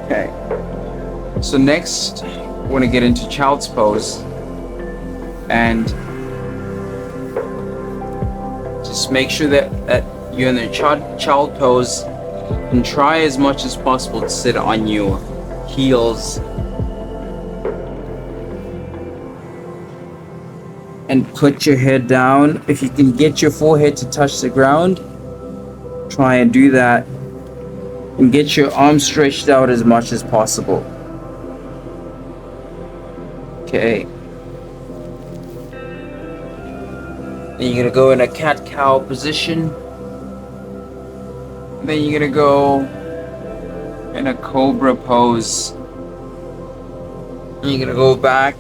Okay. So next, we're going to get into child's pose. And just make sure that you're in the child pose, and try as much as possible to sit on your heels and put your head down. If you can get your forehead to touch the ground, try and do that, and get your arms stretched out as much as possible. Okay. Then you're gonna go in a cat-cow position. Then you're gonna go in a cobra pose. And you're gonna go back.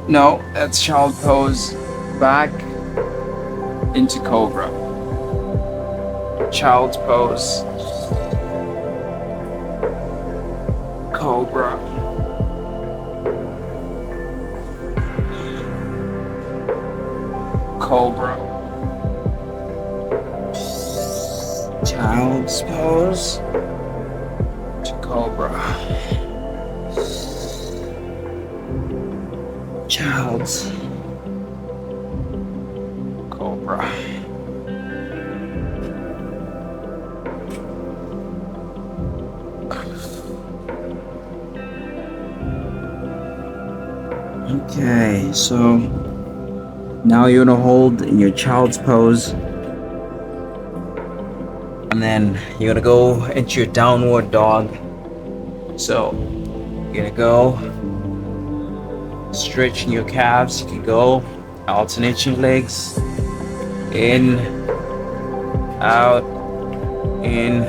No, that's child pose. Back into cobra. Child's pose. Cobra. Cobra. Child's pose to cobra. Child's cobra. Okay, so now you're gonna hold in your child's pose, and then you're gonna go into your downward dog. So you're gonna go stretching your calves. You can go alternate your legs, in, out, in,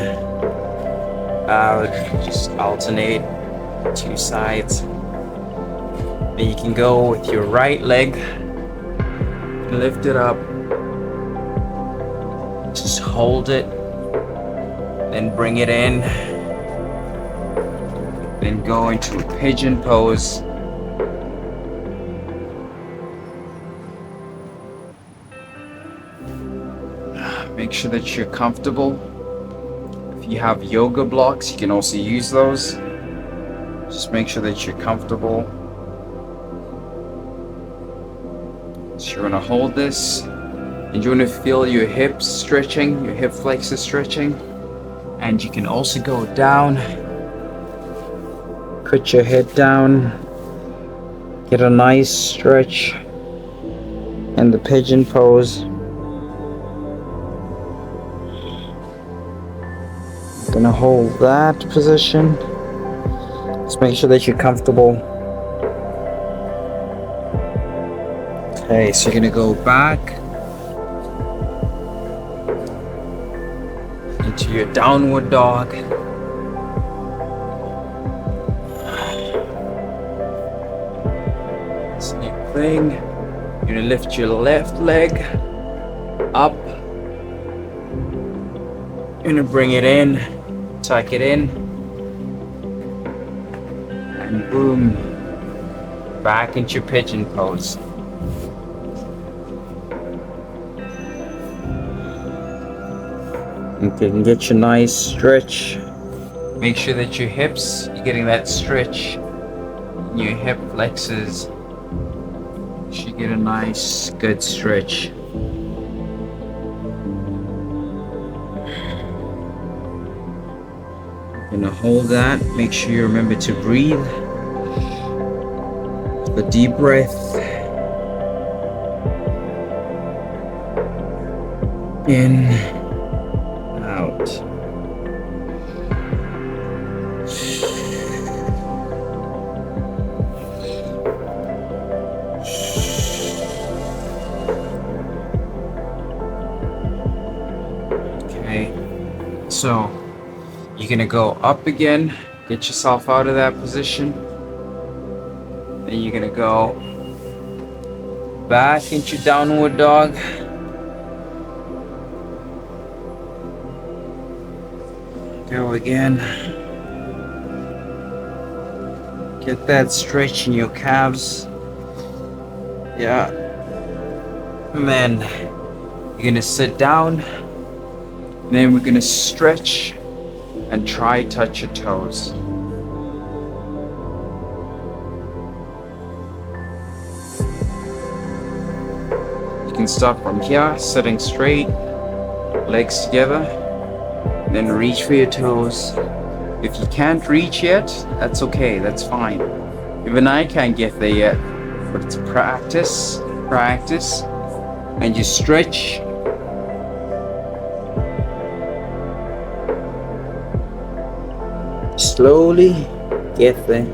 out. Just alternate two sides. Then you can go with your right leg, lift it up, just hold it, then bring it in, then go into a pigeon pose. Make sure that you're comfortable. If you have yoga blocks, you can also use those. Just make sure that you're comfortable. So you're gonna hold this, and you're gonna feel your hips stretching, your hip flexors stretching. And you can also go down, put your head down, get a nice stretch in the pigeon pose. Gonna hold that position. Just make sure that you're comfortable. Okay, so you're gonna go back into your downward dog. Same thing. You're gonna lift your left leg up. You're gonna bring it in, tuck it in, and boom, back into your pigeon pose. You can get your nice stretch. Make sure that your hips, you're getting that stretch in your hip flexors. You should get a nice, good stretch. Gonna hold that. Make sure you remember to breathe. A deep breath in, out. Okay, so you're gonna go up again, get yourself out of that position. Then you're gonna go back into downward dog. Go again. Get that stretch in your calves. Yeah. And then You're gonna sit down, then we're gonna stretch and try touch your toes. You can start from here, sitting straight, legs together, then reach for your toes. If you can't reach yet, that's okay, that's fine. Even I can't get there yet, but it's practice, and you stretch. Slowly get there.